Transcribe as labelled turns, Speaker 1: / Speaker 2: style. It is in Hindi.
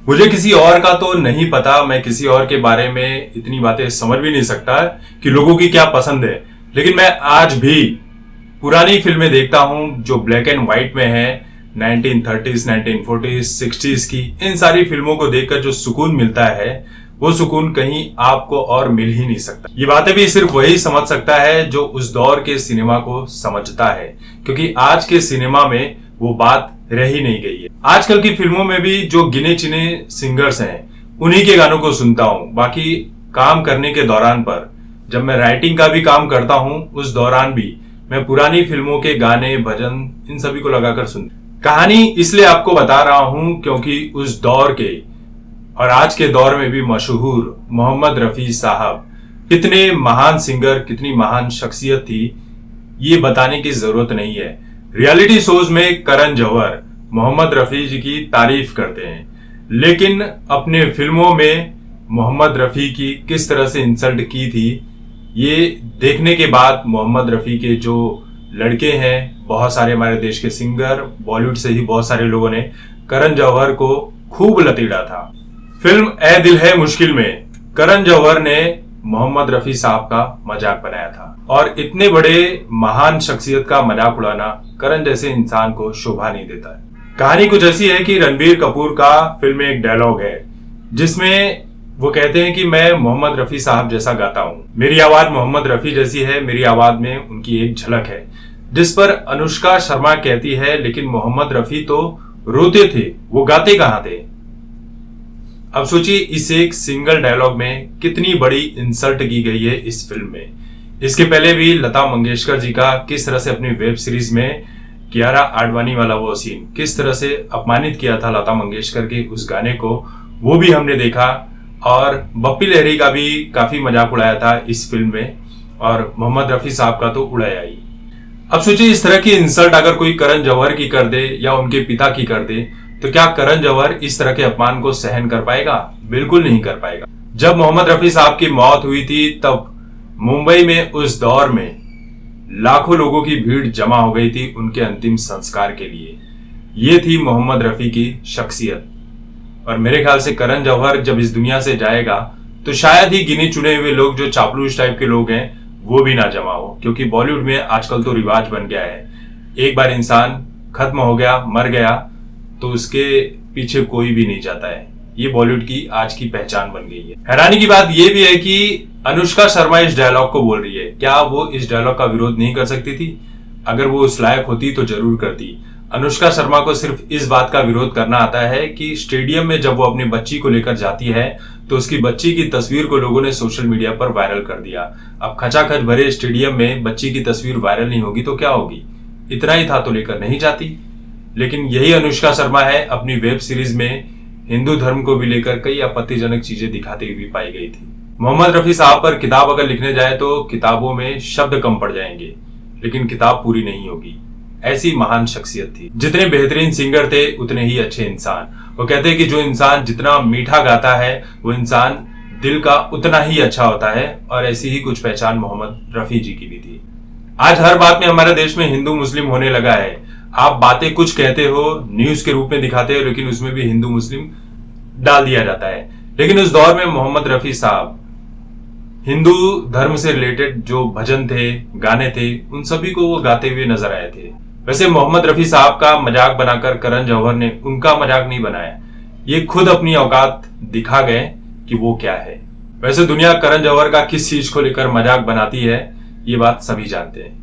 Speaker 1: मुझे किसी और का तो नहीं पता, मैं किसी और के बारे में इतनी बातें समझ भी नहीं सकता कि लोगों की क्या पसंद है। लेकिन मैं आज भी पुरानी फिल्में देखता हूं जो ब्लैक एंड व्हाइट में है, 1930s, 1940s, 60s की। इन सारी फिल्मों को देखकर जो सुकून मिलता है वो सुकून कहीं आपको और मिल ही नहीं सकता। ये बातें भी सिर्फ वही समझ सकता है जो उस दौर के सिनेमा को समझता है, क्योंकि आज के सिनेमा में वो बात रह ही नहीं गई है। आजकल की फिल्मों में भी जो गिने चुने सिंगर्स हैं उन्हीं के गानों को सुनता हूं। बाकी काम करने के दौरान पर जब मैं राइटिंग का भी काम करता हूं उस दौरान भी मैं पुरानी फिल्मों के गाने, भजन, इन सभी को लगाकर सुनता हूं। कहानी इसलिए आपको बता रहा हूं क्योंकि उस दौर के और आज के दौर में भी मशहूर मोहम्मद रफी साहब कितने महान सिंगर, कितनी महान शख्सियत थी, ये बताने की जरूरत नहीं है। रियलिटी शोज में करण जौहर मोहम्मद रफी जी की तारीफ करते हैं, लेकिन अपने फिल्मों में मोहम्मद रफी की किस तरह से इंसल्ट की थी, ये देखने के बाद मोहम्मद रफी के जो लड़के हैं, बहुत सारे हमारे देश के सिंगर, बॉलीवुड से ही बहुत सारे लोगों ने करण जौहर को खूब लतीड़ा था। फिल्म ए दिल है मुश्किल में करण जौहर ने मोहम्मद रफी साहब का मजाक बनाया था, और इतने बड़े महान शख्सियत का मजाक उड़ाना करण जैसे इंसान को शोभा नहीं देता है। कहानी कुछ ऐसी है कि रणबीर कपूर का फिल्म में एक डायलॉग है जिसमें वो कहते हैं कि मैं मोहम्मद रफी साहब जैसा गाता हूं, मेरी आवाज मोहम्मद रफी जैसी है, मेरी आवाज में उनकी एक झलक है। जिस पर अनुष्का शर्मा कहती है लेकिन मोहम्मद रफी तो रोते थे, वो गाते कहां थे। अब सोचिए इस एक सिंगल डायलॉग में कितनी बड़ी इंसल्ट की गई है इस फिल्म में। इसके पहले भी लता मंगेशकर जी का किस तरह से अपनी वेब सीरीज में कियारा आडवाणी वाला वो सीन किस तरह से अपमानित किया था लता मंगेशकर के उस गाने को, वो भी हमने देखा। और बप्पी लहरी का भी काफी मजाक उड़ाया था इस फिल्म में, और मोहम्मद रफी साहब का तो उड़ाया ही। अब सोचिए इस तरह की इंसल्ट अगर कोई करण जौहर की कर दे या उनके पिता की कर दे, तो क्या करण जौहर इस तरह के अपमान को सहन कर पाएगा? बिल्कुल नहीं कर पाएगा। जब मोहम्मद रफी साहब की मौत हुई थी तब मुंबई में उस दौर में लाखों लोगों की भीड़ जमा हो गई थी उनके अंतिम संस्कार के लिए। ये थी मोहम्मद रफी की शख्सियत। और मेरे ख्याल से करण जौहर जब इस दुनिया से जाएगा तो शायद ही गिने चुने हुए लोग जो चापलूस टाइप के लोग हैं वो भी ना जमा हो, क्योंकि बॉलीवुड में आजकल तो रिवाज बन गया है, एक बार इंसान खत्म हो गया, मर गया, तो उसके पीछे कोई भी नहीं जाता है। ये बॉलीवुड की आज की पहचान बन गई है। हैरानी की बात यह भी है कि अनुष्का शर्मा इस डायलॉग को बोल रही है। क्या वो इस डायलॉग का विरोध नहीं कर सकती थी? अगर वो उस लायक होती तो जरूर करती। अनुष्का शर्मा को सिर्फ इस बात का विरोध करना आता है कि स्टेडियम में जब वो अपनी बच्ची को लेकर जाती है तो उसकी बच्ची की तस्वीर को लोगों ने सोशल मीडिया पर वायरल कर दिया। अब खचाखच भरे स्टेडियम में बच्ची की तस्वीर वायरल नहीं होगी तो क्या होगी? इतना ही था तो लेकर नहीं जाती। लेकिन यही अनुष्का शर्मा है, अपनी वेब सीरीज में हिंदू धर्म को भी लेकर कई आपत्तिजनक चीजें दिखाती हुई पाई गई थी। मोहम्मद रफी साहब पर किताब अगर लिखने जाए तो किताबों में शब्द कम पड़ जाएंगे, लेकिन किताब पूरी नहीं होगी। ऐसी महान शख्सियत थी। जितने बेहतरीन सिंगर थे उतने ही अच्छे इंसान। वो कहते हैं कि जो इंसान जितना मीठा गाता है वो इंसान दिल का उतना ही अच्छा होता है, और ऐसी ही कुछ पहचान मोहम्मद रफी जी की भी थी। आज हर बात में हमारे देश में हिंदू मुस्लिम होने लगा है। आप बातें कुछ कहते हो, न्यूज के रूप में दिखाते हो, लेकिन उसमें भी हिंदू मुस्लिम डाल दिया जाता है। लेकिन उस दौर में मोहम्मद रफी साहब हिंदू धर्म से रिलेटेड जो भजन थे, गाने थे, उन सभी को वो गाते हुए नजर आए थे। वैसे मोहम्मद रफी साहब का मजाक बनाकर करण जौहर ने उनका मजाक नहीं बनाया, ये खुद अपनी औकात दिखा गए कि वो क्या है। वैसे दुनिया करण जौहर का किस चीज को लेकर मजाक बनाती है ये बात सभी जानते हैं।